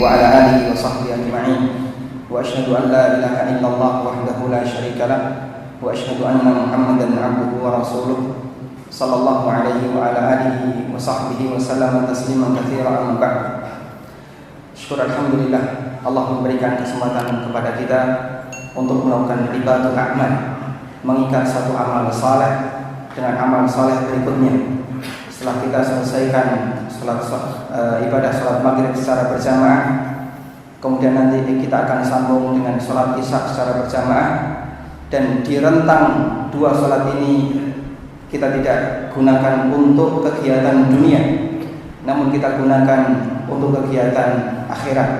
وعلى آله وصحبه أجمعين وأشهد أن لا إله إلا الله وحده لا شريك له وأشهد أن محمدا عبده ورسوله صلى الله عليه وعلى آله وصحبه وسلم تسليما كثيرا أما بعد. Syukur alhamdulillah Allah memberikan kesempatan kepada kita untuk melakukan ribatul a'mal, mengikat satu amal saleh dengan amal saleh berikutnya. Setelah kita selesaikan ibadah salat maghrib secara berjamaah, kemudian nanti kita akan sambung dengan salat isya secara berjamaah, dan di rentang dua salat ini kita tidak gunakan untuk kegiatan dunia, namun kita gunakan untuk kegiatan akhirat.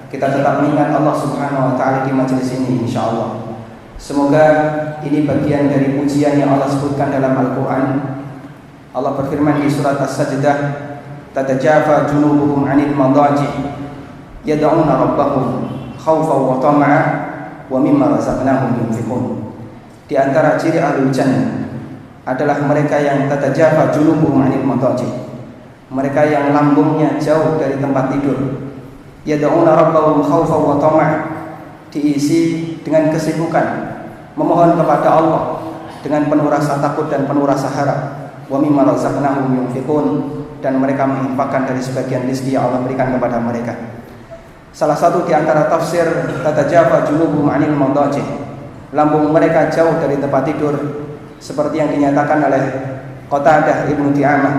Kita tetap mengingat Allah Subhanahu wa taala di majelis ini insyaallah. Semoga ini bagian dari pujian yang Allah sebutkan dalam Al-Qur'an. Allah berfirman di surat As-Sajdah, "Tatajafa junubuhum 'anil madaji' yad'una rabbahum khaufan wa tama'an wa mimma razaqnahum yunfiqun." Di antara ciri ahlul jannah adalah mereka yang tatajafa junubuhum 'anil madaji', mereka yang lambungnya jauh dari tempat tidur. Yad'una rabbahum khaufan wa tama'an, diisi dengan kesibukan memohon kepada Allah dengan penuh rasa takut dan penuh rasa harap. Wa mimma razaqnahum yunfiqun, dan mereka menginfakkan dari sebagian rezeki yang Allah berikan kepada mereka. Salah satu di antara tafsir tatajafa junubuhum 'anil madaji', lambung mereka jauh dari tempat tidur, seperti yang dinyatakan oleh Qatadah Ibnu Di'amah,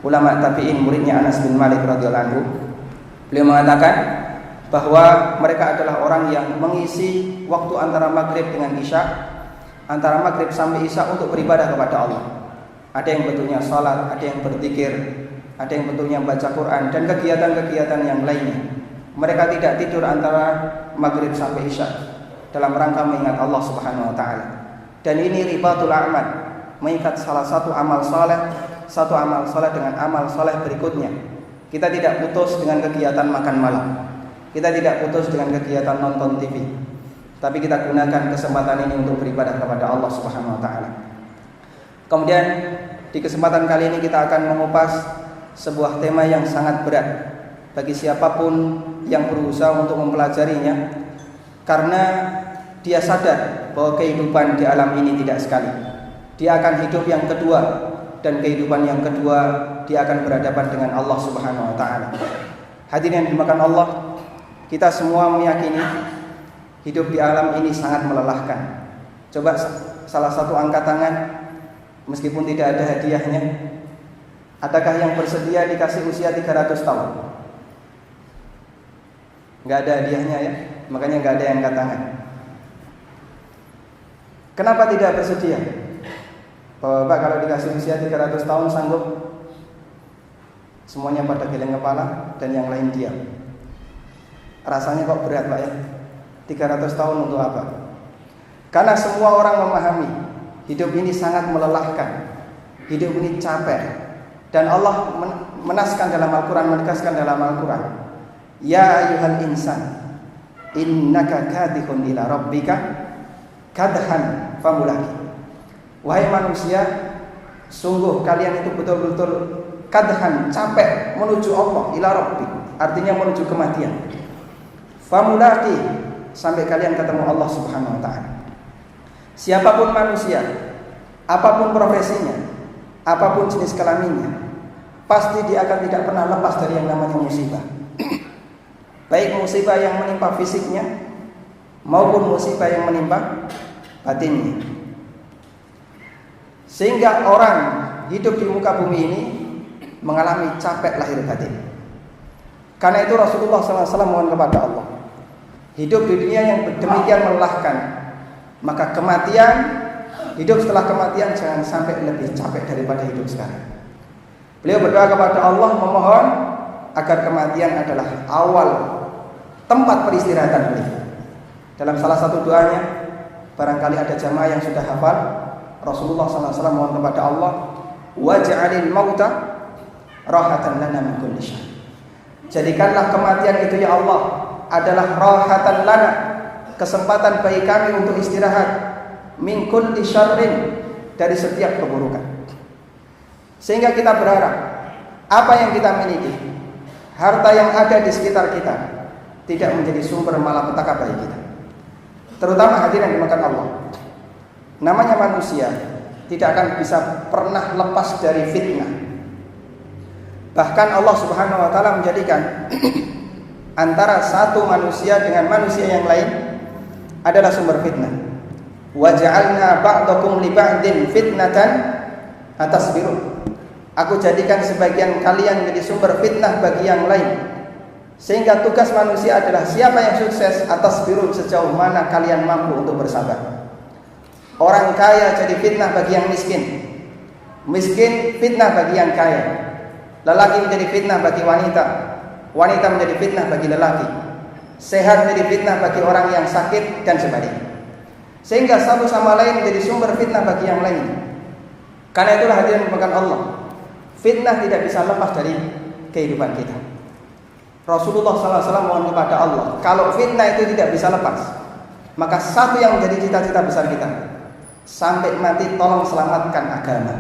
ulama tabi'in muridnya Anas bin Malik radhiyallahu anhu. Beliau mengatakan bahwa mereka adalah orang yang mengisi waktu antara maghrib dengan isya, antara maghrib sampai isya untuk beribadah kepada Allah. Ada yang bentuknya salat, ada yang berzikir, ada yang bentuknya baca Quran, dan kegiatan-kegiatan yang lainnya. Mereka tidak tidur antara maghrib sampai isya dalam rangka mengingat Allah Subhanahu wa taala. Dan ini ribatul a'mal, mengikat salah satu amal saleh, satu amal saleh dengan amal saleh berikutnya. Kita tidak putus dengan kegiatan makan malam, kita tidak putus dengan kegiatan nonton TV, tapi kita gunakan kesempatan ini untuk beribadah kepada Allah Subhanahu wa taala. Kemudian di kesempatan kali ini kita akan mengupas sebuah tema yang sangat berat bagi siapapun yang berusaha untuk mempelajarinya, karena dia sadar bahwa kehidupan di alam ini tidak sekali. Dia akan hidup yang kedua, dan kehidupan yang kedua dia akan berhadapan dengan Allah Subhanahu wa taala. Hadirin yang dimakan Allah, kita semua meyakini hidup di alam ini sangat melelahkan. Coba salah satu angkat tangan, meskipun tidak ada hadiahnya. Adakah yang bersedia dikasih usia 300 tahun? Enggak ada hadiahnya ya, makanya enggak ada yang angkat tangan. Kenapa tidak bersedia? Bapak kalau dikasih usia 300 tahun sanggup? Semuanya pada geleng kepala dan yang lain diam. Rasanya kok berat Pak ya? 300 tahun untuk apa? Karena semua orang memahami hidup ini sangat melelahkan, hidup ini capek. Dan Allah menaskan dalam Al-Quran, menegaskan dalam Al-Quran, "Ya ayyuhal insan, innaka kadihun ila rabbika kadhan famulaki." Wahai manusia, sungguh kalian itu betul-betul kadhan, capek menuju Allah, ila rabbik, artinya menuju kematian. Famulaki, sampai kalian ketemu Allah Subhanahu wa taala. Siapapun manusia, apapun profesinya, apapun jenis kelaminnya, pasti dia akan tidak pernah lepas dari yang namanya musibah. Baik musibah yang menimpa fisiknya maupun musibah yang menimpa batinnya. Sehingga orang hidup di muka bumi ini mengalami capek lahir batin. Karena itu Rasulullah SAW mohon kepada Allah, hidup di dunia yang demikian melelahkan, maka kematian, hidup setelah kematian jangan sampai lebih capek daripada hidup sekarang. Beliau berdoa kepada Allah memohon agar kematian adalah awal tempat peristirahatan beliau. Dalam salah satu doanya, barangkali ada jamaah yang sudah hafal, Rasulullah SAW mohon kepada Allah, "Waj'alil mauta rahatan lana min kulli syarr." Jadikanlah kematian itu ya Allah adalah rahatan lana, kesempatan bagi kami untuk istirahat, min kulli syarrin, dari setiap keburukan. Sehingga kita berharap apa yang kita miliki, harta yang ada di sekitar kita, tidak menjadi sumber malapetaka bagi kita. Terutama hadirin yang dimakan Allah. Namanya manusia tidak akan bisa pernah lepas dari fitnah. Bahkan Allah Subhanahu wa taala menjadikan antara satu manusia dengan manusia yang lain adalah sumber fitnah. Wa ja'alna ba'dakum li ba'din fitnatan atasbirun. Aku jadikan sebagian kalian menjadi sumber fitnah bagi yang lain. Sehingga tugas manusia adalah siapa yang sukses atas biru sejauh mana kalian mampu untuk bersabar. Orang kaya jadi fitnah bagi yang miskin, miskin fitnah bagi yang kaya. Lelaki menjadi fitnah bagi wanita, wanita menjadi fitnah bagi lelaki. Sehat menjadi fitnah bagi orang yang sakit dan sebagainya. Sehingga satu sama lain menjadi sumber fitnah bagi yang lain. Karena itulah hadirin dimakan Allah, fitnah tidak bisa lepas dari kehidupan kita. Rasulullah SAW mohon kepada Allah, kalau fitnah itu tidak bisa lepas, maka satu yang menjadi cita-cita besar kita, sampai mati tolong selamatkan agama.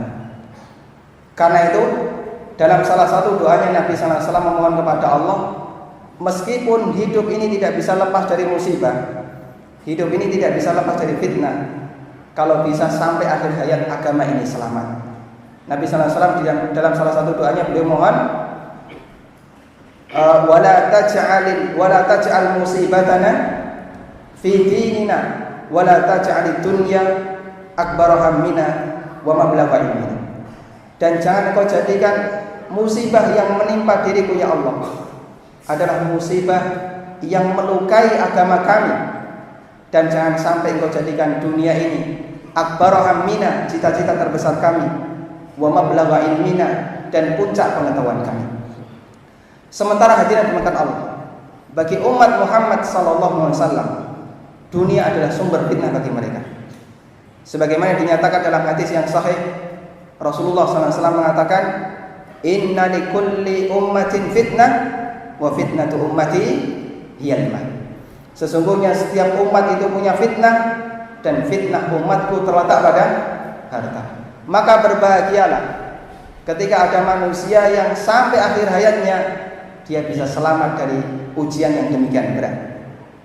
Karena itu dalam salah satu doanya Nabi SAW memohon kepada Allah, meskipun hidup ini tidak bisa lepas dari musibah, hidup ini tidak bisa lepas dari fitnah, kalau bisa sampai akhir hayat agama ini selamat. Nabi SAW dalam salah satu doanya beliau mohon, wala taj'al musibatana fi dinina wala taj'al dunya akbar hammina wa mablagha ilmina. Dan jangan kau jadikan musibah yang menimpa diriku ya Allah adalah musibah yang melukai agama kami, dan jangan sampai engkau jadikan dunia ini akbar hammina, cita-cita terbesar kami, wa mablagha ilmina, dan puncak pengetahuan kami. Sementara hadirin dimakan Allah, bagi umat Muhammad sallallahu alaihi wasallam, dunia adalah sumber fitnah bagi mereka. Sebagaimana dinyatakan dalam hadis yang sahih, Rasulullah SAW mengatakan, inna likulli ummatin fitnah wa fitnatu ummati hiyal mal. Sesungguhnya setiap umat itu punya fitnah, dan fitnah umatku terletak pada harta. Maka berbahagialah ketika ada manusia yang sampai akhir hayatnya dia bisa selamat dari ujian yang demikian berat.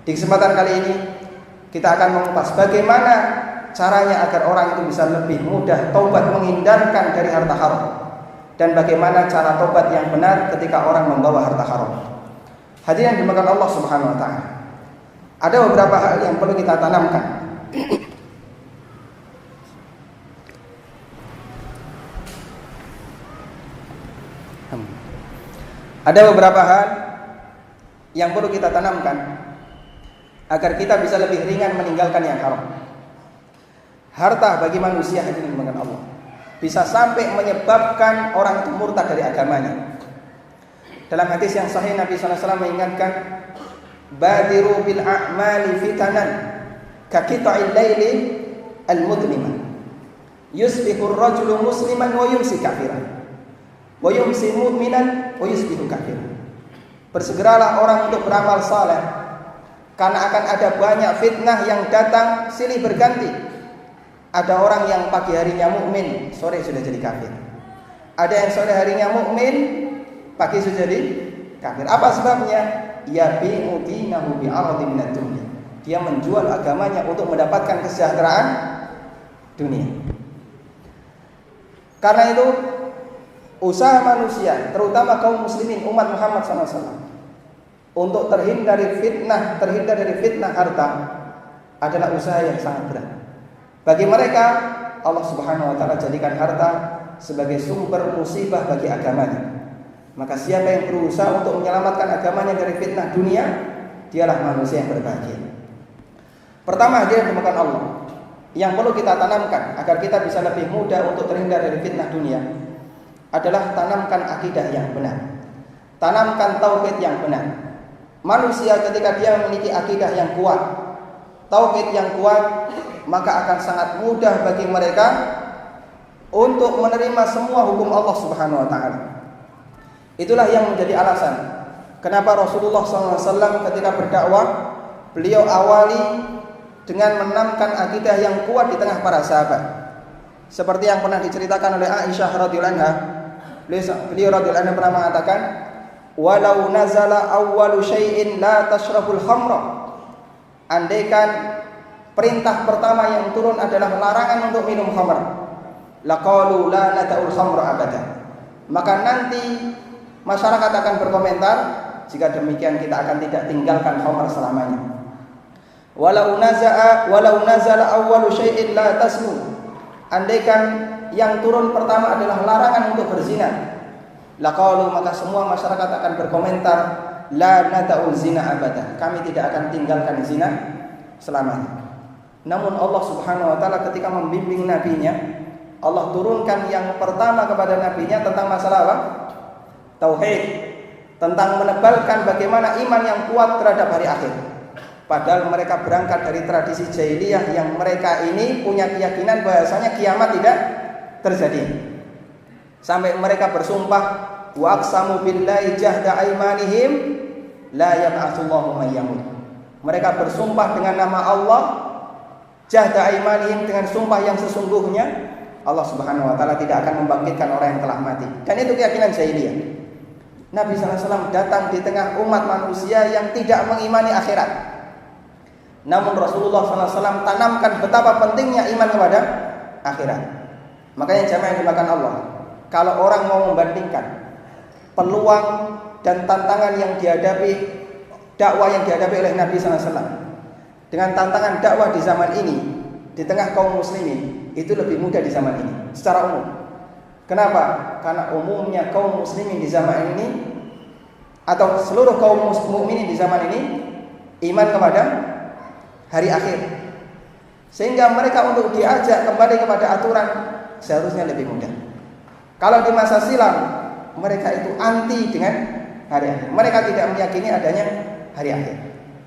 Di kesempatan kali ini kita akan mengupas bagaimana caranya agar orang itu bisa lebih mudah taubat menghindarkan dari harta haram, dan bagaimana cara taubat yang benar ketika orang membawa harta haram. Hadirin dimakan Allah Subhanahu wa taala, ada beberapa hal yang perlu kita tanamkan. Ada beberapa hal yang perlu kita tanamkan agar kita bisa lebih ringan meninggalkan yang haram. Harta bagi manusia, hadirin dimakan Allah, bisa sampai menyebabkan orang itu murtad dari agamanya. Dalam hadis yang sahih Nabi SAW mengingatkan, badiru bil a'mali fitanan kakita'il laili al-mudlimah yusbihu ar-rajulu musliman wa yumsi kafiran wa yumsi mu'minan wa yusbihu kafiran. Bersegeralah orang untuk beramal saleh, karena akan ada banyak fitnah yang datang silih berganti. Ada orang yang pagi harinya mukmin, sore sudah jadi kafir. Ada yang sore harinya mukmin, pagi sudah jadi kafir. Apa sebabnya? Yabi'u dinahu bi'aradin minad dunya. Dia menjual agamanya untuk mendapatkan kesejahteraan dunia. Karena itu usaha manusia, terutama kaum muslimin umat Muhammad SAW, untuk terhindar dari fitnah harta adalah usaha yang sangat berat. Bagi mereka Allah Subhanahu wa taala jadikan harta sebagai sumber musibah bagi agamanya. Maka siapa yang berusaha untuk menyelamatkan agamanya dari fitnah dunia, dialah manusia yang berbahagia. Pertama, dia dimakan Allah. Yang perlu kita tanamkan agar kita bisa lebih mudah untuk terhindar dari fitnah dunia adalah tanamkan akidah yang benar. Tanamkan tauhid yang benar. Manusia ketika dia memiliki akidah yang kuat, tauhid yang kuat, maka akan sangat mudah bagi mereka untuk menerima semua hukum Allah Subhanahu wa taala. Itulah yang menjadi alasan kenapa Rasulullah SAW ketika berdakwah, beliau awali dengan menanamkan akidah yang kuat di tengah para sahabat. Seperti yang pernah diceritakan oleh Aisyah radhiyallahu anha, beliau radhiyallahu anha pernah mengatakan, walau nazala awwalu syai'in la tashrabul khamra. Andaikan perintah pertama yang turun adalah larangan untuk minum khamr, laqalu la nata'ul khamra abada. Maka nanti masyarakat akan berkomentar, jika demikian kita akan tidak tinggalkan khamr selamanya. Walau nazala awwalu syai'in la tasmu. Andaikan yang turun pertama adalah larangan untuk berzina, laqalu, maka semua masyarakat akan berkomentar, la nata'ul zina abada. Kami tidak akan tinggalkan zina selamanya. Namun Allah Subhanahu wa taala ketika membimbing nabinya, Allah turunkan yang pertama kepada nabinya tentang masalah apa? Tauhid, tentang menebalkan bagaimana iman yang kuat terhadap hari akhir. Padahal mereka berangkat dari tradisi jahiliyah yang mereka ini punya keyakinan bahwasanya kiamat tidak terjadi. Sampai mereka bersumpah, wa aqsamu billahi jahda aimanihim la yab'atsullahu may yamut. Mereka bersumpah dengan nama Allah, jahda aimanihim, dengan sumpah yang sesungguhnya Allah Subhanahu wa taala tidak akan membangkitkan orang yang telah mati. Dan itu keyakinan jahiliyah. Nabi SAW datang di tengah umat manusia yang tidak mengimani akhirat. Namun Rasulullah SAW tanamkan betapa pentingnya iman kepada akhirat. Makanya jamaah yang dimakan Allah, kalau orang mau membandingkan peluang dan tantangan yang dihadapi, dakwah yang dihadapi oleh Nabi SAW dengan tantangan dakwah di zaman ini di tengah kaum muslimin, itu lebih mudah di zaman ini secara umum. Kenapa? Karena umumnya kaum muslimin di zaman ini, atau seluruh kaum mukminin di zaman ini, iman kepada hari akhir, sehingga mereka untuk diajak kembali kepada aturan seharusnya lebih mudah. Kalau di masa silam mereka itu anti dengan hari akhir, mereka tidak meyakini adanya hari akhir.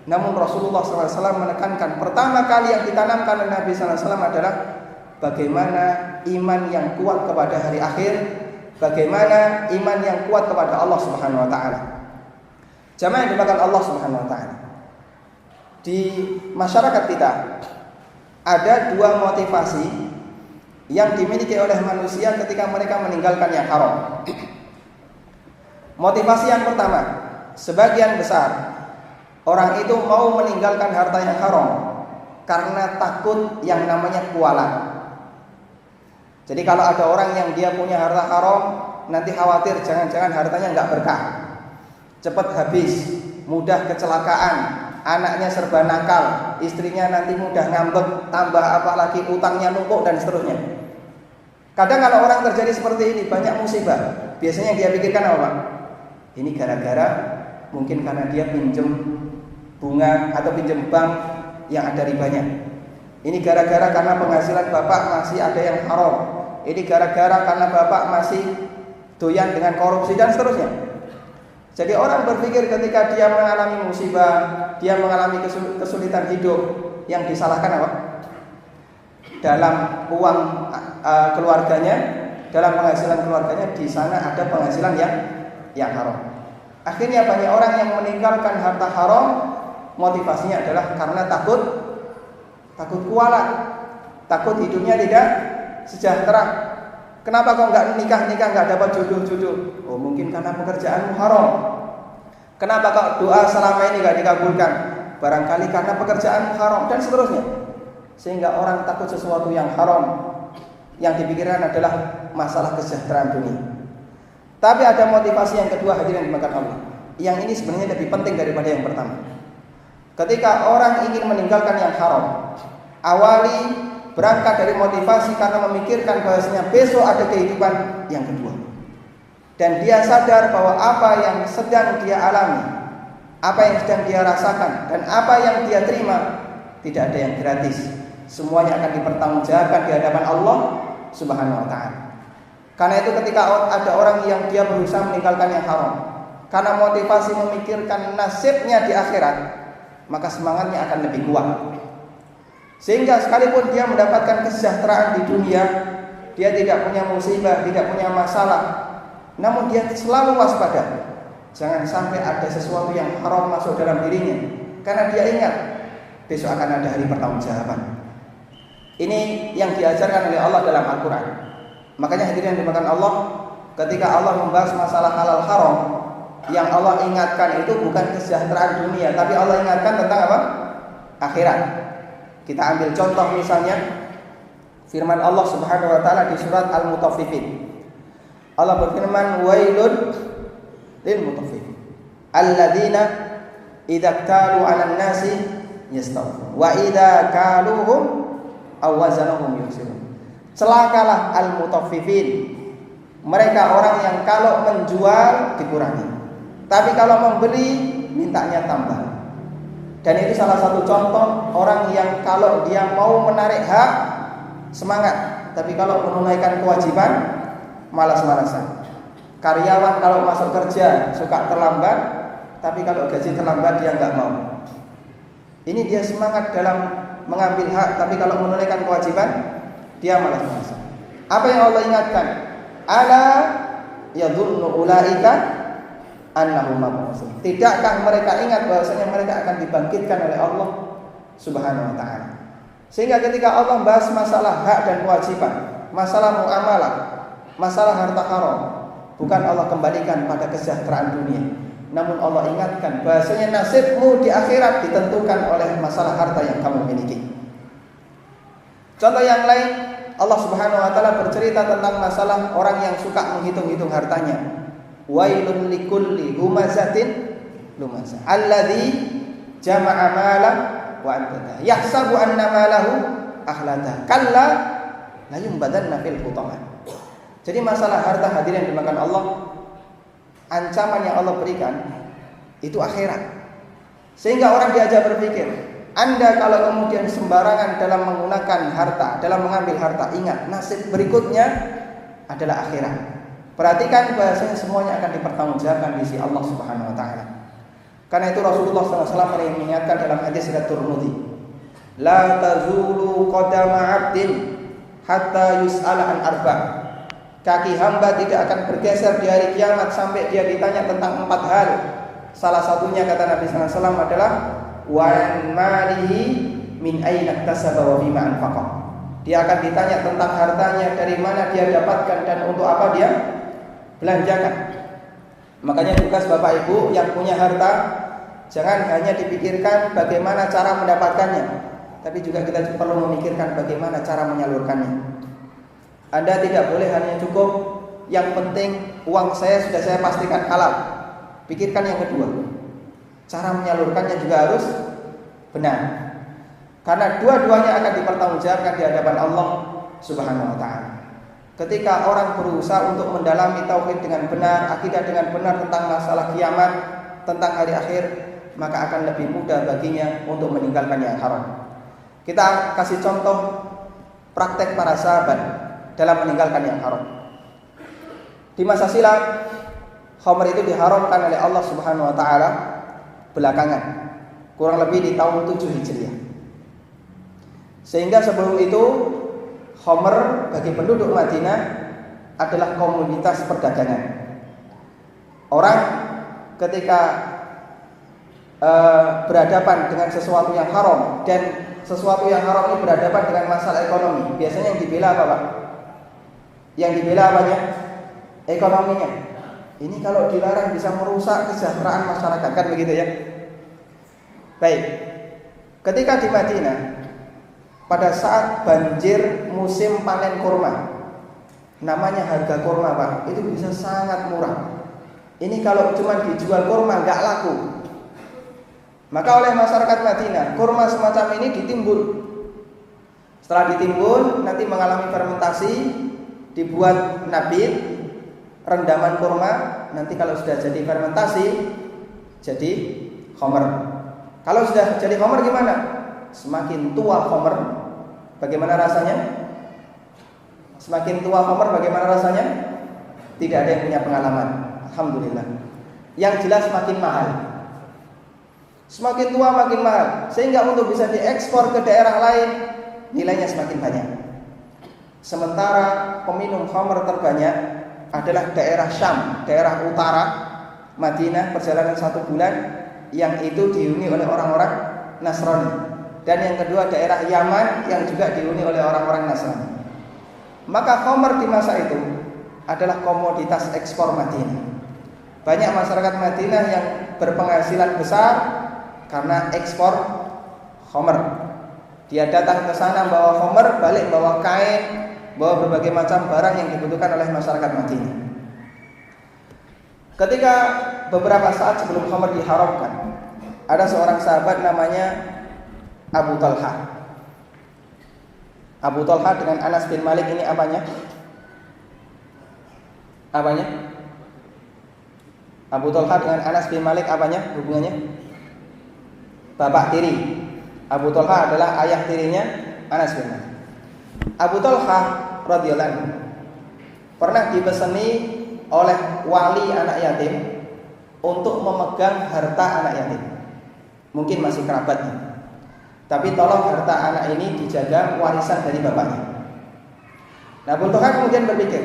Namun Rasulullah SAW menekankan pertama kali yang ditanamkan oleh Nabi SAW adalah bagaimana iman yang kuat kepada hari akhir, bagaimana iman yang kuat kepada Allah Subhanahu wa taala. Jamaah yang dimakan Allah Subhanahu wa taala, di masyarakat kita ada dua motivasi yang dimiliki oleh manusia ketika mereka meninggalkan yang haram. Motivasi yang pertama, sebagian besar orang itu mau meninggalkan harta yang haram karena takut yang namanya kualat. Jadi kalau ada orang yang dia punya harta haram, nanti khawatir jangan-jangan hartanya nggak berkah, cepat habis, mudah kecelakaan, anaknya serba nakal, istrinya nanti mudah ngambek, tambah apalagi utangnya numpuk dan seterusnya. Kadang kalau orang terjadi seperti ini, banyak musibah. Biasanya dia pikirkan apa? Ini gara-gara mungkin karena dia pinjam bunga atau pinjam bank yang ada ribanya. Ini gara-gara karena penghasilan bapak masih ada yang haram. Ini gara-gara karena bapak masih doyan dengan korupsi dan seterusnya. Jadi orang berpikir ketika dia mengalami musibah, dia mengalami kesulitan hidup, yang disalahkan apa? Dalam uang keluarganya, dalam penghasilan keluarganya, di sana ada penghasilan yang haram. Akhirnya banyak orang yang meninggalkan harta haram, motivasinya adalah karena takut kualat, takut hidupnya tidak sejahtera. Kenapa kau nggak nikah, nggak dapat jodoh? Oh, mungkin karena pekerjaanmu haram. Kenapa kau doa selama ini nggak dikabulkan? Barangkali karena pekerjaanmu haram, dan seterusnya. Sehingga orang takut sesuatu yang haram, yang dipikirkan adalah masalah kesejahteraan dunia. Tapi ada motivasi yang kedua, hadirin dimakan Allah, yang ini sebenarnya lebih penting daripada yang pertama. Ketika orang ingin meninggalkan yang haram, awali berangkat dari motivasi karena memikirkan bahwasanya besok ada kehidupan yang kedua. Dan dia sadar bahwa apa yang sedang dia alami, apa yang sedang dia rasakan, dan apa yang dia terima, tidak ada yang gratis. Semuanya akan dipertanggungjawabkan di hadapan Allah Subhanahu wa ta'ala. Karena itu ketika ada orang yang dia berusaha meninggalkan yang haram karena motivasi memikirkan nasibnya di akhirat, maka semangatnya akan lebih kuat. Sehingga sekalipun dia mendapatkan kesejahteraan di dunia, dia tidak punya musibah, tidak punya masalah, namun dia selalu waspada, jangan sampai ada sesuatu yang haram masuk dalam dirinya, karena dia ingat besok akan ada hari pertanggungjawaban. Ini yang diajarkan oleh Allah dalam Al-Quran. Makanya hadirin yang dimakan Allah, ketika Allah membahas masalah halal haram, yang Allah ingatkan itu bukan kesejahteraan dunia, tapi Allah ingatkan tentang apa? Akhirat. Kita ambil contoh misalnya firman Allah Subhanahu wa taala di surat Al-Mutaffifin. Allah berfirman, wailun lil mutaffifin alladzina idza iktalu 'alan nasi yastawfun wa idza kaluhum aw wazanuhum yukhsirun. Celakalah al-mutaffifin, mereka orang yang kalau menjual dikurangi, tapi kalau membeli mintanya tambah. Dan itu salah satu contoh orang yang kalau dia mau menarik hak semangat, tapi kalau menunaikan kewajiban malas-malasan. Karyawan kalau masuk kerja suka terlambat, tapi kalau gaji terlambat dia nggak mau. Ini dia semangat dalam mengambil hak, tapi kalau menunaikan kewajiban dia malas-malasan. Apa yang Allah ingatkan? Ala yadhunnu ulaika annahum mab'utsun. Tidakkah mereka ingat bahwasanya mereka akan dibangkitkan oleh Allah Subhanahu wa taala? Sehingga ketika Allah bahas masalah hak dan kewajiban, masalah muamalah, masalah harta haram, bukan Allah kembalikan pada kesejahteraan dunia, namun Allah ingatkan bahwasanya nasibmu di akhirat ditentukan oleh masalah harta yang kamu miliki. Contoh yang lain, Allah Subhanahu wa taala bercerita tentang masalah orang yang suka menghitung-hitung hartanya. Wailun likulli humazatin lumazah alladzi jama'a malan wa addada yahsabu anna malahu akhlada kalla la yumbadanna fil hutama. Jadi masalah harta hadirin dimakan Allah, ancaman yang Allah berikan itu akhirat. Sehingga orang diajak berpikir, Anda kalau kemudian sembarangan dalam menggunakan harta, dalam mengambil harta, ingat nasib berikutnya adalah akhirat. Perhatikan bahasanya semuanya akan dipertanggungjawabkan di sisi Allah Subhanahu wa taala. Karena itu Rasulullah SAW mengingatkan dalam hadis riwayat Tirmidzi, la tazulu qadama 'abdin hatta yus'ala an arba'. Kaki hamba tidak akan bergeser di hari kiamat sampai dia ditanya tentang 4 hal. Salah satunya kata Nabi SAW adalah wa malihi min aina iktasaba wa bima anfaqa. Dia akan ditanya tentang hartanya, dari mana dia dapatkan dan untuk apa dia belanjakan. Makanya tugas Bapak Ibu yang punya harta, jangan hanya dipikirkan bagaimana cara mendapatkannya, tapi juga kita perlu memikirkan bagaimana cara menyalurkannya. Anda tidak boleh hanya cukup yang penting uang saya sudah saya pastikan halal. Pikirkan yang kedua, cara menyalurkannya juga harus benar. Karena dua-duanya akan dipertanggungjawabkan di hadapan Allah Subhanahu wa taala. Ketika orang berusaha untuk mendalami tauhid dengan benar, akidah dengan benar tentang masalah kiamat, tentang hari akhir, maka akan lebih mudah baginya untuk meninggalkan yang haram. Kita kasih contoh praktek para sahabat dalam meninggalkan yang haram. Di masa silam, khamr itu diharamkan oleh Allah Subhanahu wa taala belakangan, kurang lebih di tahun 7 Hijriah. Sehingga sebelum itu khamr bagi penduduk Madinah adalah komoditas perdagangan. Orang ketika berhadapan dengan sesuatu yang haram, dan sesuatu yang haram ini berhadapan dengan masalah ekonomi, biasanya yang dibela apa Pak? Yang dibela apanya? Ekonominya. Ini kalau dilarang bisa merusak kesejahteraan masyarakat, kan begitu ya? Baik. Ketika di Madinah pada saat banjir musim panen kurma, namanya harga kurma Pak, itu bisa sangat murah. Ini kalau cuma dijual kurma nggak laku. Maka oleh masyarakat Madinah, kurma semacam ini ditimbun. Setelah ditimbun, nanti mengalami fermentasi, dibuat nabit, rendaman kurma. Nanti kalau sudah jadi fermentasi, jadi khamr. Kalau sudah jadi khamr gimana? Semakin tua khamr, bagaimana rasanya? Semakin tua khamr, bagaimana rasanya? Tidak ada yang punya pengalaman. Alhamdulillah. Yang jelas makin mahal. Semakin tua makin mahal, sehingga untuk bisa diekspor ke daerah lain nilainya semakin banyak. Sementara peminum khamr terbanyak adalah daerah Syam, daerah utara Madinah, perjalanan 1 bulan, yang itu dihuni oleh orang-orang Nasrani. Dan yang kedua daerah Yaman yang juga dihuni oleh orang-orang Nasrani. Maka khamr di masa itu adalah komoditas ekspor Madinah. Banyak masyarakat Madinah yang berpenghasilan besar karena ekspor khamr. Dia datang ke sana bawa khamr, balik bawa kain, bawa berbagai macam barang yang dibutuhkan oleh masyarakat Madinah. Ketika beberapa saat sebelum khamr diharamkan, ada seorang sahabat namanya Abu Talha. Abu Talha dengan Anas bin Malik ini apanya? Apanya? Abu Talha dengan Anas bin Malik apanya hubungannya? Bapak tiri. Abu Talha adalah ayah tirinya Anas bin Malik. Abu Talha radhiyallahu anhu pernah dipeseni oleh wali anak yatim untuk memegang harta anak yatim. Mungkin masih kerabatnya, tapi tolong harta anak ini dijaga warisan dari bapaknya. Nah, Abu Talha kemudian berpikir,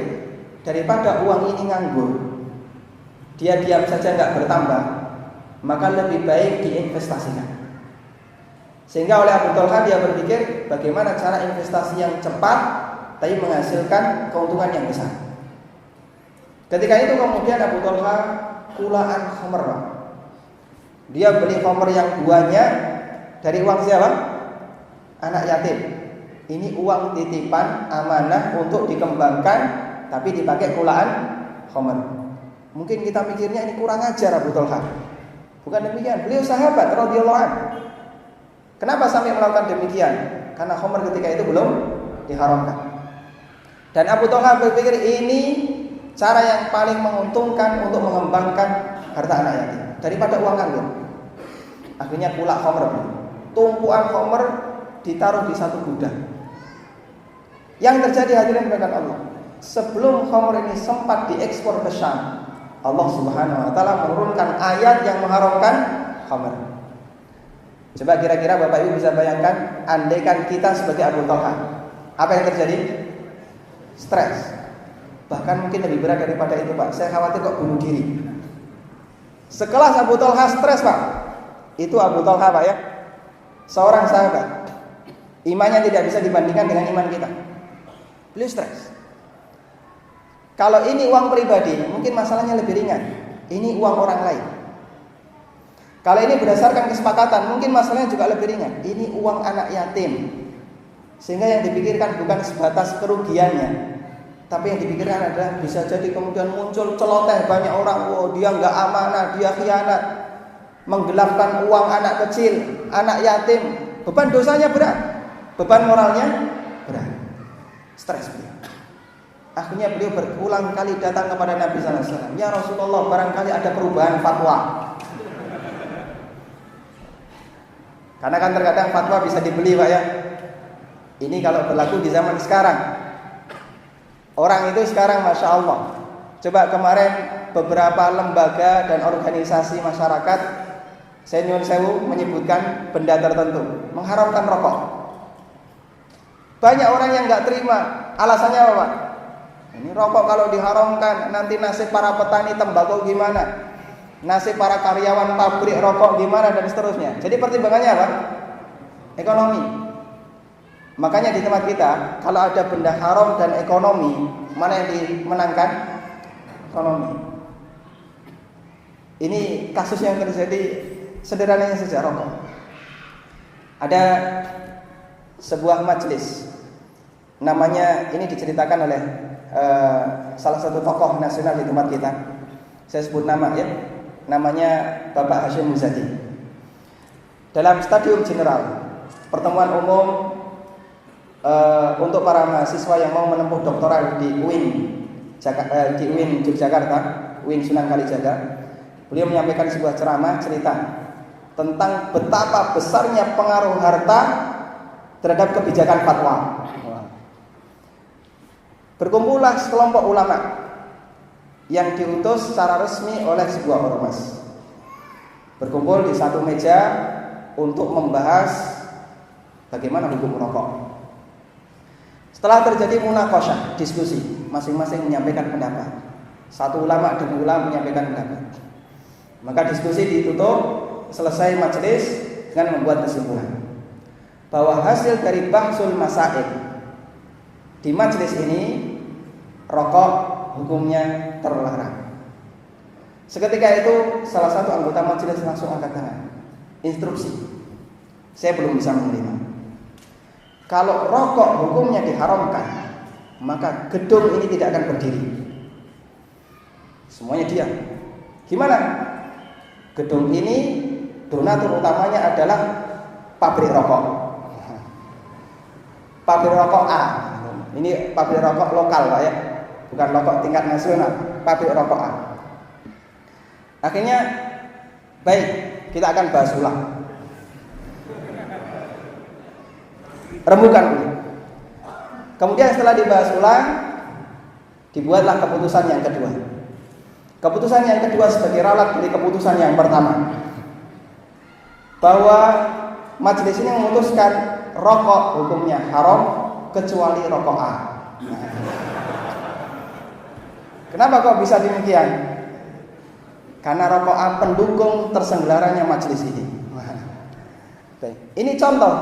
daripada uang ini nganggur, dia diam saja nggak bertambah, maka lebih baik diinvestasikan. Sehingga oleh Abu Talha dia berpikir bagaimana cara investasi yang cepat tapi menghasilkan keuntungan yang besar. Ketika itu kemudian Abu Talha kulaan khamr. Dia beli khamr yang banyak dari uang siapa? Anak yatim. Ini uang titipan amanah untuk dikembangkan, tapi dipakai kulaan khamr. Mungkin kita mikirnya ini kurang ajar Abu Talha. Bukan demikian. Beliau sahabat radhiyallahu anhu. Kenapa sampai melakukan demikian? Karena khamr ketika itu belum diharamkan. Dan Abu Talha berpikir ini cara yang paling menguntungkan untuk mengembangkan harta anak yatim daripada uang nganggur. Akhirnya kulak khamr, tumpuan khamr ditaruh di satu gudang. Yang terjadi hadirin dengan Allah, sebelum khamr ini sempat diekspor ke Syam, Allah Subhanahu wa taala menurunkan ayat yang mengharamkan khamr. Coba kira-kira Bapak Ibu bisa bayangkan, andaikan kita sebagai Abu Talha, apa yang terjadi? Stres. Bahkan mungkin lebih berat daripada itu, Pak. Saya khawatir kok bunuh diri. Sekelas Abu Talha stres, Pak. Itu Abu Talha, Pak, ya. Seorang sahabat. Imannya tidak bisa dibandingkan dengan iman kita. Beliau stres. Kalau ini uang pribadi, mungkin masalahnya lebih ringan. Ini uang orang lain. Kalau ini berdasarkan kesepakatan, mungkin masalahnya juga lebih ringan. Ini uang anak yatim. Sehingga yang dipikirkan bukan sebatas kerugiannya, tapi yang dipikirkan adalah bisa jadi kemudian muncul celoteh banyak orang. Oh, dia nggak amanah, dia khianat, menggelapkan uang anak kecil, anak yatim. Beban dosanya berat, beban moralnya berat. Stres beliau. Akhirnya beliau berulang kali datang kepada Nabi sallallahu alaihi wasallam. Ya Rasulullah, barangkali ada perubahan fatwa. Karena kan terkadang fatwa bisa dibeli, Pak, ya. Ini kalau berlaku di zaman sekarang. Orang itu sekarang Masya Allah. Coba kemarin beberapa lembaga dan organisasi masyarakat, saya nyuwun sewu menyebutkan benda tertentu, mengharamkan rokok. Banyak orang yang gak terima. Alasannya apa, Pak? Ini rokok kalau diharamkan, nanti nasib para petani tembakau gimana? Nasib para karyawan pabrik rokok gimana, dan seterusnya. Jadi pertimbangannya apa? Ekonomi. Makanya di tempat kita, kalau ada benda haram dan ekonomi, mana yang dimenangkan? Ekonomi. Ini kasus yang terjadi sederhananya saja, rokok. Ada sebuah majelis, namanya ini diceritakan oleh salah satu tokoh nasional di tempat kita. Saya sebut nama, ya. Namanya Bapak Hashim Muzadi. Dalam stadium general, pertemuan umum untuk para mahasiswa yang mau menempuh doktoral di UIN Yogyakarta, UIN Sunan Kalijaga, beliau menyampaikan sebuah ceramah cerita tentang betapa besarnya pengaruh harta terhadap kebijakan fatwa. Berkumpullah sekelompok ulama yang diutus secara resmi oleh sebuah ormas, berkumpul di satu meja untuk membahas bagaimana hukum rokok. Setelah terjadi munaqasyah, diskusi, masing-masing menyampaikan pendapat. Satu ulama dan ulama menyampaikan pendapat. Maka diskusi ditutup, selesai majelis dengan membuat kesimpulan bahwa hasil dari bahsul masail di majelis ini, rokok hukumnya terlarang. Seketika itu salah satu anggota majelis langsung angkat tangan. Instruksi. Saya belum bisa menerima. Kalau rokok hukumnya diharamkan, maka gedung ini tidak akan berdiri. Semuanya diam. Gimana? Gedung ini donatur utamanya adalah pabrik rokok. Pabrik rokok A. Ini pabrik rokok lokal Pak ya. Bukan rokok tingkat nasional, pabrik rokok A. Akhirnya baik, kita akan bahas ulang. Rembukan dulu. Kemudian setelah dibahas ulang, dibuatlah keputusan yang kedua. Keputusan yang kedua sebagai ralat dari keputusan yang pertama, bahwa majelis ini memutuskan rokok hukumnya haram kecuali rokok A. Kenapa kok bisa demikian? Karena rokok A pendukung tersenggelaranya majelis ini. Ini contoh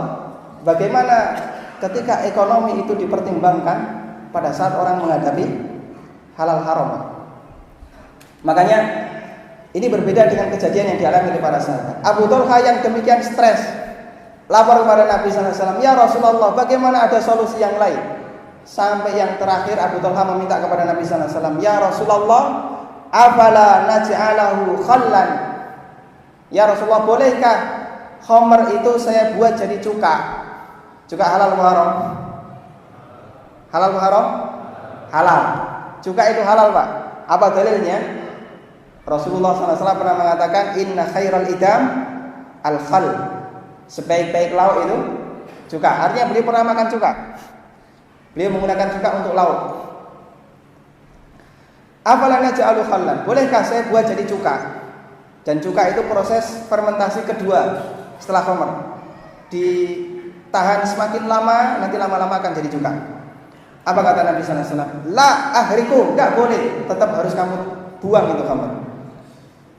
bagaimana ketika ekonomi itu dipertimbangkan pada saat orang menghadapi halal haram. Makanya ini berbeda dengan kejadian yang dialami oleh para sahabat. Abu Talha yang demikian stres lapor kepada Nabi SAW, ya Rasulullah, bagaimana ada solusi yang lain? Sampai yang terakhir Abu Talha meminta kepada Nabi SAW, ya Rasulullah, afala naj'alahu khallan. Ya Rasulullah, bolehkah khamr itu saya buat jadi cuka? Cuka halal atau haram? Halal atau haram? Halal. Cuka itu halal Pak. Apa dalilnya? Rasulullah SAW pernah mengatakan, inna khairal idam al-khal. Sebaik-baik lauk itu cuka. Artinya beliau pernah makan cuka. Beliau menggunakan cuka untuk lauk. Apalagi ja'alu khallan. Bolehkah saya buat jadi cuka? Dan cuka itu proses fermentasi kedua setelah khamr. Ditahan semakin lama, nanti lama-lama akan jadi cuka. Apa kata Nabi sallallahu alaihi wasallam? La ahriku, enggak boleh, tetap harus kamu buang itu khamr.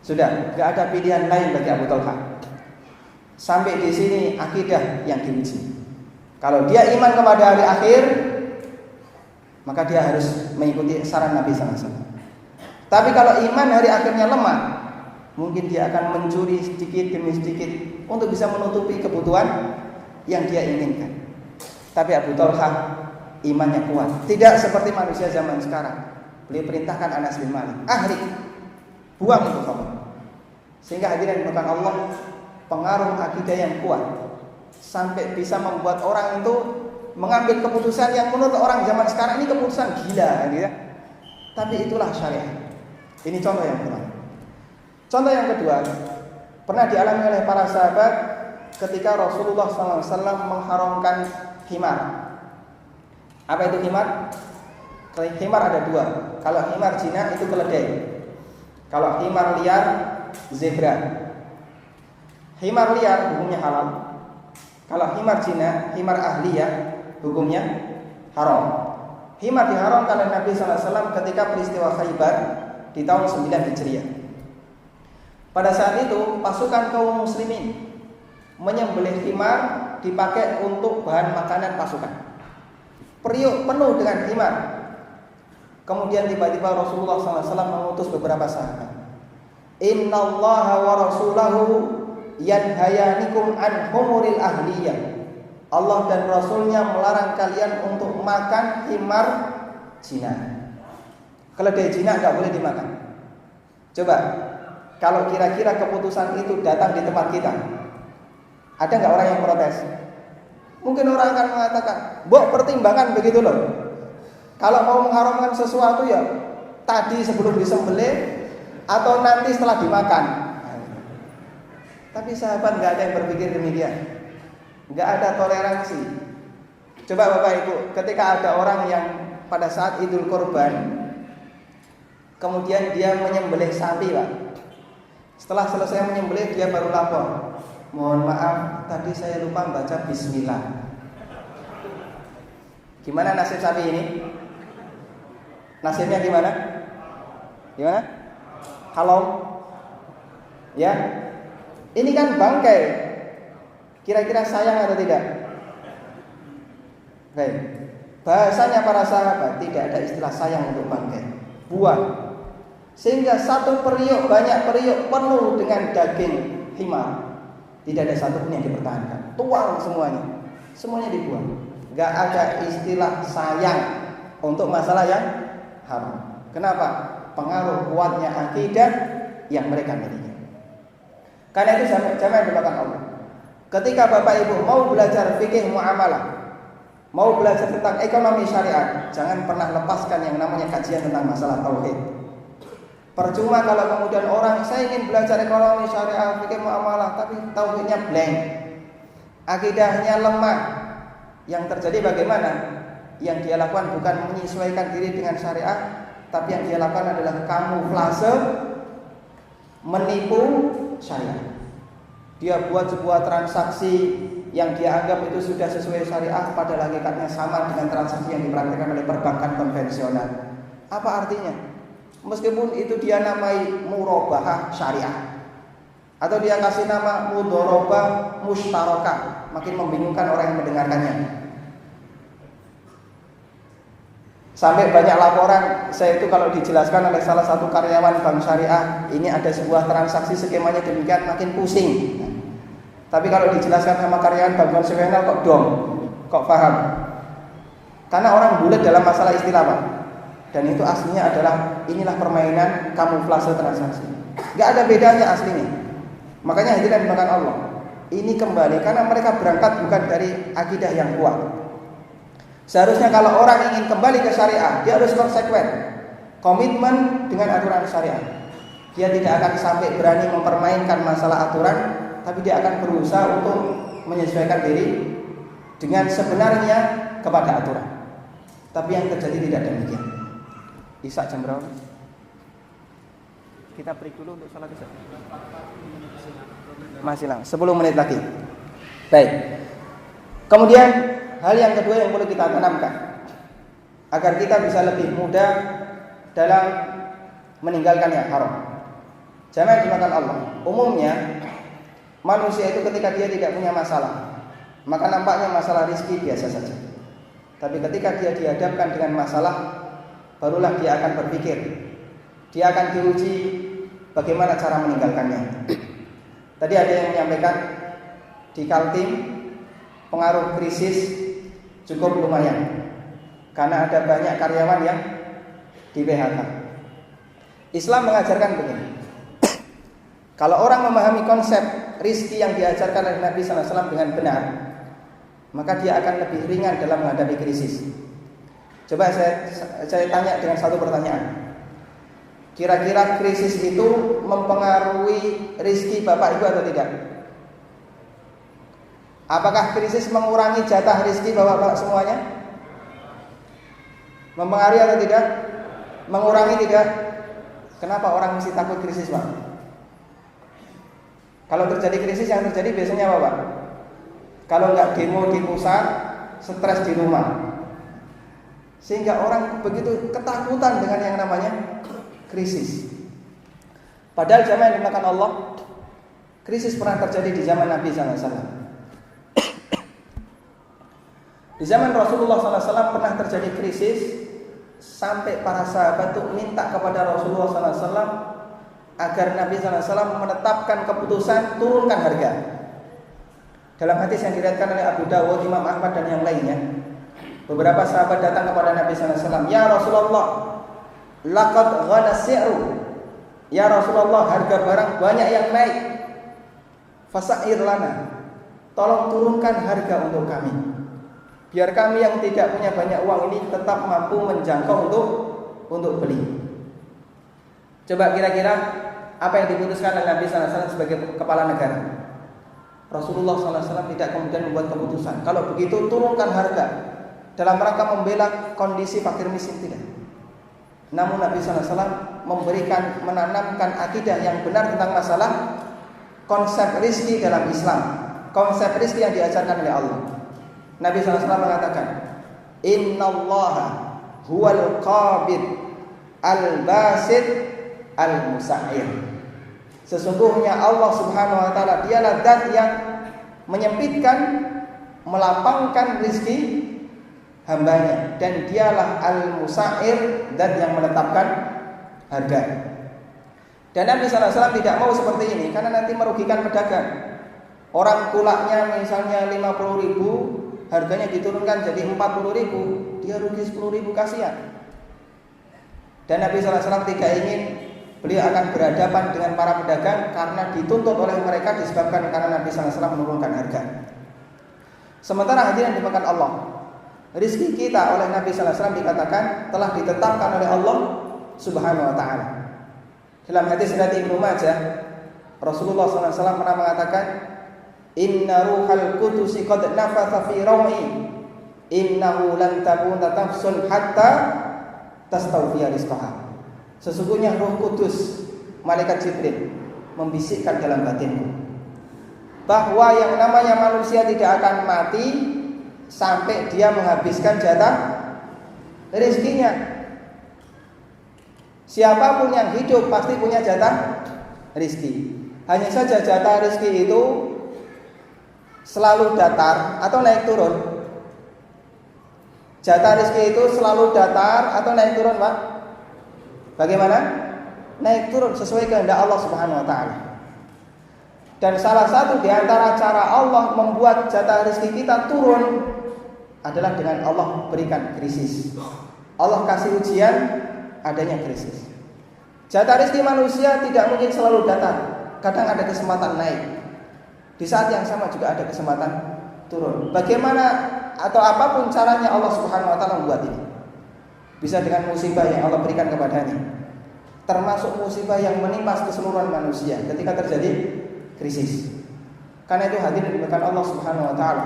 Sudah, enggak ada pilihan lain bagi Abu Talha. Sampai di sini akidah yang diuji. Kalau dia iman kepada hari akhir, maka dia harus mengikuti saran Nabi sallallahu alaihi wasallam. Tapi kalau iman hari akhirnya lemah, mungkin dia akan mencuri sedikit demi sedikit untuk bisa menutupi kebutuhan yang dia inginkan. Tapi Abu Talha imannya kuat, tidak seperti manusia zaman sekarang. Beliau perintahkan Anas bin Malik, ahrik, buang itu khamr. Sehingga hadirin bukan Allah, pengaruh akidah yang kuat sampai bisa membuat orang itu mengambil keputusan yang menurut orang zaman sekarang ini keputusan gila, gitu ya. Tapi itulah syariat. Ini contoh yang pertama. Contoh yang kedua, pernah dialami oleh para sahabat ketika Rasulullah SAW mengharamkan himar. Apa itu himar? Himar ada dua. Kalau himar Cina itu keledai. Kalau himar liar, zebra. Himar liar hukumnya halal. Kalau himar Cina, himar ahliyah, hukumnya haram. Himar diharamkan oleh Nabi SAW ketika peristiwa Khaybar di tahun 9 Hijriah. Pada saat itu pasukan kaum muslimin menyembelih himar dipakai untuk bahan makanan pasukan. Periuk penuh dengan himar. Kemudian tiba-tiba Rasulullah SAW mengutus beberapa sahabat. Innallaha wa rasulahu yanhayanikum an humuril ahliyah. Allah dan Rasulnya melarang kalian untuk makan himar Cina. Keledai Cina enggak boleh dimakan. Coba, kalau kira-kira keputusan itu datang di tempat kita, ada enggak orang yang protes? Mungkin orang akan mengatakan, "Mbok pertimbangan begitu loh. Kalau mau mengharamkan sesuatu ya tadi sebelum disembelih atau nanti setelah dimakan." Tapi sahabat enggak ada yang berpikir demikian. Enggak ada toleransi. Coba Bapak Ibu, ketika ada orang yang pada saat Idul Kurban kemudian dia menyembelih sapi, Pak. Setelah selesai menyembelih dia baru lapor, mohon maaf tadi saya lupa baca bismillah. Gimana nasib sapi ini? Nasibnya gimana? Gimana? Halo? Ya? Ini kan bangkai. Kira-kira sayang atau tidak? Baik. Bahasanya para sahabat tidak ada istilah sayang untuk bangkai. Buang. Sehingga satu periuk, banyak periuk penuh dengan daging himar. Tidak ada satu pun yang dipertahankan. Tuang semuanya. Semuanya dibuang. Gak ada istilah sayang untuk masalah yang haram. Kenapa? Pengaruh kuatnya akidah yang mereka miliki. Karena itu jamaah dimakan Allah. Ketika Bapak Ibu mau belajar fikih muamalah, mau belajar tentang ekonomi syariat, jangan pernah lepaskan yang namanya kajian tentang masalah tauhid. Percuma kalau kemudian orang, saya ingin belajar ekonomi syariah, fikih muamalah, tapi tauhidnya blank, akidahnya lemah. Yang terjadi bagaimana? Yang dia lakukan bukan menyesuaikan diri dengan syariah, tapi yang dia lakukan adalah kamuflase, menipu syariah. Dia buat sebuah transaksi yang dia anggap itu sudah sesuai syariah, padahal hakikatnya sama dengan transaksi yang dipraktikkan oleh perbankan konvensional. Apa artinya? Meskipun itu dia namai murabahah syariah, atau dia kasih nama mudharabah mustarakah, makin membingungkan orang yang mendengarkannya. Sampai banyak laporan, saya itu kalau dijelaskan oleh salah satu karyawan bank syariah, ini ada sebuah transaksi skemanya demikian, makin pusing. Tapi kalau dijelaskan sama karyawan bank konvensional kok dong, kok paham. Karena orang bulat dalam masalah istilah, Pak. Dan itu aslinya adalah inilah permainan kamuflase transaksi. Gak ada bedanya aslinya. Makanya hadirin dimakan Allah, ini kembali karena mereka berangkat bukan dari akidah yang kuat. Seharusnya kalau orang ingin kembali ke syariah, dia harus konsekuen, komitmen dengan aturan syariah. Dia tidak akan sampai berani mempermainkan masalah aturan, tapi dia akan berusaha untuk menyesuaikan diri dengan sebenarnya kepada aturan. Tapi yang terjadi tidak demikian. Isya jam berapa? Kita break dulu untuk salat isya. Masih lama, 10 menit lagi. Baik. Kemudian hal yang kedua yang perlu kita tanamkan agar kita bisa lebih mudah dalam meninggalkan yang haram. Jangan dimakan Allah. Umumnya manusia itu ketika dia tidak punya masalah, maka nampaknya masalah rezeki biasa saja. Tapi ketika dia dihadapkan dengan masalah, barulah dia akan berpikir, dia akan diuji bagaimana cara meninggalkannya. Tadi ada yang menyampaikan di Kaltim pengaruh krisis cukup lumayan, karena ada banyak karyawan yang di PHK. Islam mengajarkan begini, kalau orang memahami konsep rizki yang diajarkan oleh Nabi SAW dengan benar, maka dia akan lebih ringan dalam menghadapi krisis. Coba saya tanya dengan satu pertanyaan. Kira-kira krisis itu mempengaruhi rizki Bapak Ibu atau tidak? Apakah krisis mengurangi jatah rizki Bapak-Bapak semuanya? Mempengaruhi atau tidak? Mengurangi tidak? Kenapa orang mesti takut krisis, Pak? Kalau terjadi krisis yang terjadi biasanya apa, Pak? Kalau nggak demo di pusat, stres di rumah. Sehingga orang begitu ketakutan dengan yang namanya krisis. Padahal jamaah yang dimakan Allah, krisis pernah terjadi di zaman Nabi SAW. Di zaman Rasulullah SAW pernah terjadi krisis, sampai para sahabat itu minta kepada Rasulullah SAW agar Nabi SAW menetapkan keputusan turunkan harga. Dalam hadis yang diriwayatkan oleh Abu Dawud, Imam Ahmad dan yang lainnya, beberapa sahabat datang kepada Nabi SAW, ya Rasulullah, laqad ghana si'ru. Ya Rasulullah, harga barang banyak yang naik. Fasa'ir lana, tolong turunkan harga untuk kami, biar kami yang tidak punya banyak uang ini tetap mampu menjangkau untuk beli. Coba kira-kira apa yang diputuskan oleh Nabi SAW sebagai kepala negara? Rasulullah SAW tidak kemudian membuat keputusan, kalau begitu turunkan harga dalam rangka membela kondisi fakir miskin, tidak. Namun Nabi SAW menanamkan akidah yang benar tentang masalah konsep rizki dalam Islam, konsep rizki yang diajarkan oleh Allah. Nabi SAW mengatakan, innallaha huwal qabid al-basid al-musa'ir. Sesungguhnya Allah Subhanahu wa taala dialah zat yang menyempitkan, melapangkan rizki hambanya, dan dialah al-musa'ir, zat yang menetapkan harga. Dan Nabi SAW tidak mau seperti ini karena nanti merugikan pedagang. Orang kulaknya misalnya 50.000, harganya diturunkan jadi 40.000, dia rugi 10.000, kasihan. Dan Nabi SAW tidak ingin beliau akan berhadapan dengan para pedagang karena dituntut oleh mereka disebabkan karena Nabi SAW menurunkan harga. Sementara hadirin dimakan Allah, rizki kita oleh Nabi SAW dikatakan telah ditetapkan oleh Allah Subhanahu wa ta'ala. Dalam hadis riwayat Ibnu Majah, Rasulullah SAW pernah mengatakan, Inna ruhal qudusi qad nafatha fi raw'i, innahu lan tabuna tafsun hatta tastawfiya rizqaha. Sesungguhnya Roh Kudus, malaikat Jibril, membisikkan dalam batinku bahwa yang namanya manusia tidak akan mati sampai dia menghabiskan jatah rezekinya. Siapapun yang hidup pasti punya jatah rezeki. Hanya saja jatah rezeki itu selalu datar atau naik turun. Jatah rezeki itu selalu datar atau naik turun, Pak? Bagaimana? Naik turun sesuai kehendak Allah Subhanahu wa ta'ala. Dan salah satu di antara cara Allah membuat jatah rezeki kita turun adalah dengan Allah berikan krisis. Allah kasih ujian, adanya krisis. Jatah rezeki manusia tidak mungkin selalu datar. Kadang ada kesempatan naik. Di saat yang sama juga ada kesempatan turun. Bagaimana atau apapun caranya Allah Subhanahu wa ta'ala membuat ini. Bisa dengan musibah yang Allah berikan kepadanya, termasuk musibah yang menimpa keseluruhan manusia ketika terjadi krisis. Karena itu hadirin dimuliakan Allah Subhanahu wa ta'ala,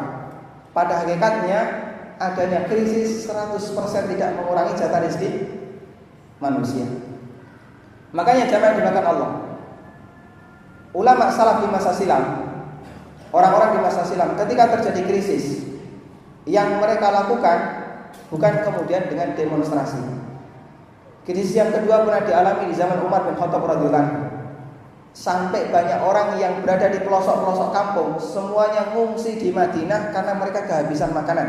pada hakikatnya adanya krisis 100% tidak mengurangi jatah rezeki manusia. Makanya jamaah dimuliakan Allah, ulama salaf di masa silam, orang-orang di masa silam ketika terjadi krisis, yang mereka lakukan bukan kemudian dengan demonstrasi. Krisis yang kedua pernah dialami di zaman Umar bin Khattab radhiyallahu anhu. Sampai banyak orang yang berada di pelosok-pelosok kampung semuanya ngungsi di Madinah karena mereka kehabisan makanan.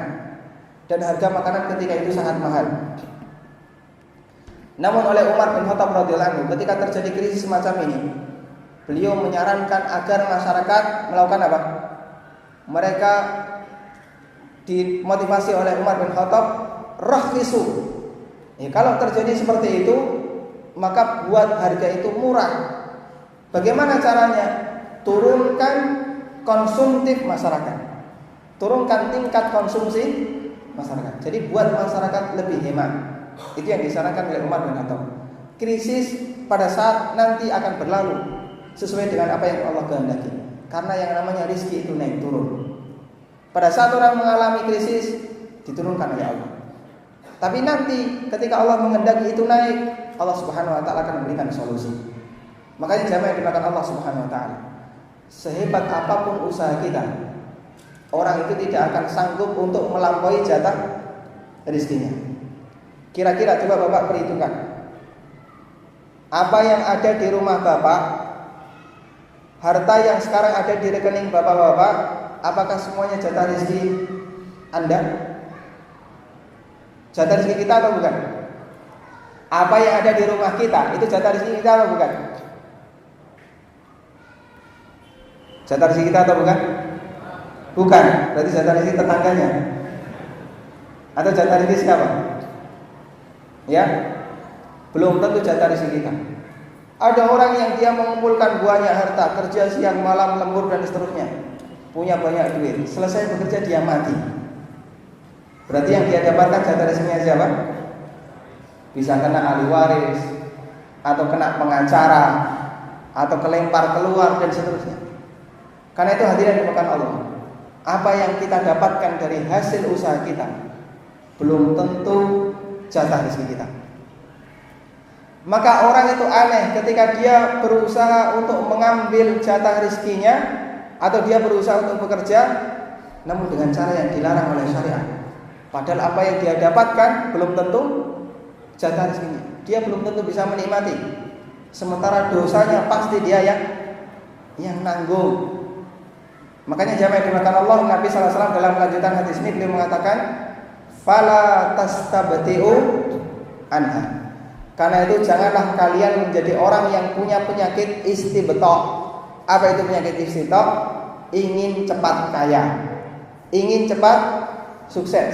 Dan harga makanan ketika itu sangat mahal. Namun oleh Umar bin Khattab radhiyallahu anhu ketika terjadi krisis semacam ini, beliau menyarankan agar masyarakat melakukan apa? Mereka dimotivasi oleh Umar bin Khattab, rakhrisu. Kalau terjadi seperti itu, maka buat harga itu murah. Bagaimana caranya? Turunkan konsumtif masyarakat, turunkan tingkat konsumsi masyarakat. Jadi buat masyarakat lebih hemat. Itu yang disarankan oleh Umar bin Khattab. Krisis pada saat nanti akan berlalu sesuai dengan apa yang Allah kehendaki. Karena yang namanya rizki itu naik turun. Pada saat orang mengalami krisis, diturunkan oleh Allah. Tapi nanti ketika Allah menghendaki itu naik, Allah Subhanahu wa ta'ala akan memberikan solusi. Makanya jamaah yang dimakan Allah Subhanahu wa ta'ala, sehebat apapun usaha kita, orang itu tidak akan sanggup untuk melampaui jatah rezekinya. Kira-kira coba Bapak perhitungkan, apa yang ada di rumah Bapak, harta yang sekarang ada di rekening Bapak-bapak, apakah semuanya jatah rezeki Anda? Jatah rezeki kita atau bukan? Apa yang ada di rumah kita itu jatah rezeki kita atau bukan? Jatah rezeki kita atau bukan? Bukan. Berarti jatah rezeki tetangganya. Atau jatah rezeki siapa? Ya, belum tentu jatah rezeki kita. Ada orang yang dia mengumpulkan banyak harta, kerja siang malam lembur dan seterusnya, punya banyak duit, selesai bekerja dia mati. Berarti yang dia dapatkan jatah rezekinya siapa? Bisa kena ahli waris, atau kena pengacara, atau kelempar keluar dan seterusnya. Karena itu hadirin dimakan Allah, apa yang kita dapatkan dari hasil usaha kita belum tentu jatah rezeki kita. Maka orang itu aneh ketika dia berusaha untuk mengambil jatah rezekinya, atau dia berusaha untuk bekerja namun dengan cara yang dilarang oleh syariat. Padahal apa yang dia dapatkan belum tentu jatah rezekinya. Dia belum tentu bisa menikmati. Sementara dosanya pasti dia yang nanggung. Makanya jamaah yang dimakan Allah, Nabi SAW dalam lanjutan hadis ini beliau mengatakan, fala tastabti'u anha. Karena itu janganlah kalian menjadi orang yang punya penyakit istibtok. Apa itu penyakit istibtok? Ingin cepat kaya, ingin cepat sukses,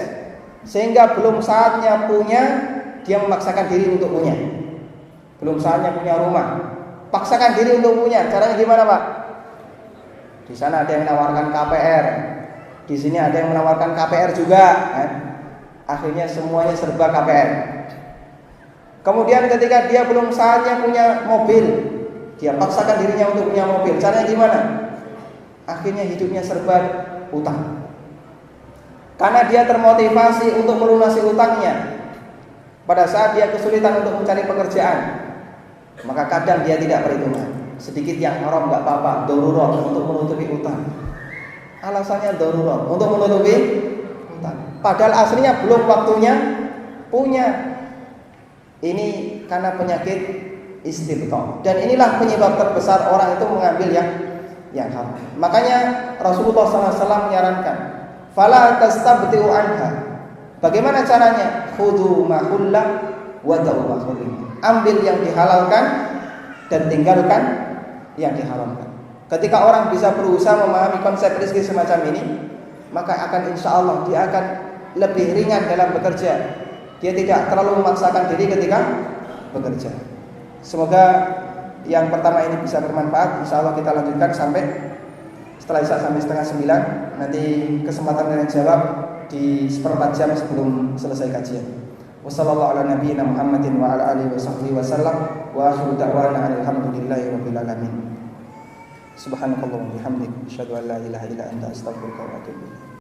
sehingga belum saatnya punya, dia memaksakan diri untuk punya. Belum saatnya punya rumah, paksakan diri untuk punya. Caranya gimana, Pak? Di sana ada yang menawarkan KPR, di sini ada yang menawarkan KPR juga, kan? Akhirnya semuanya serba KPR. Kemudian ketika dia belum saatnya punya mobil, dia paksakan dirinya untuk punya mobil. Caranya gimana? Akhirnya hidupnya serba utang. Karena dia termotivasi untuk melunasi utangnya. Pada saat dia kesulitan untuk mencari pekerjaan, maka kadang dia tidak perhitungan. Sedikit yang haram nggak apa-apa, darurat untuk menutupi utang. Alasannya darurat untuk menutupi utang. Padahal aslinya belum waktunya punya. Ini karena penyakit istibtok. Dan inilah penyebab terbesar orang itu mengambil yang haram. Makanya Rasulullah SAW menyarankan, fala tastabti'u anha. Bagaimana caranya? Khudhu ma hullah wa da'u ma hurim. Ambil yang dihalalkan dan tinggalkan yang diharamkan. Ketika orang bisa berusaha memahami konsep rezeki semacam ini, maka akan insya Allah dia akan lebih ringan dalam bekerja. Dia tidak terlalu memaksakan diri ketika bekerja. Semoga yang pertama ini bisa bermanfaat. Insya Allah kita lanjutkan sampai setelah Isya sampai 8:30. Nanti kesempatan tanya jawab di 1/4 jam sebelum selesai kajian. Wassallallahu ala nabiyyina Muhammadin wa ala alihi wasallam wa akhiru da'wana alhamdulillahi rabbil alamin. Subhanakallahumma wa bihamdika asyhadu an la ilaha illa anta astaghfiruka wa atubu ilaik.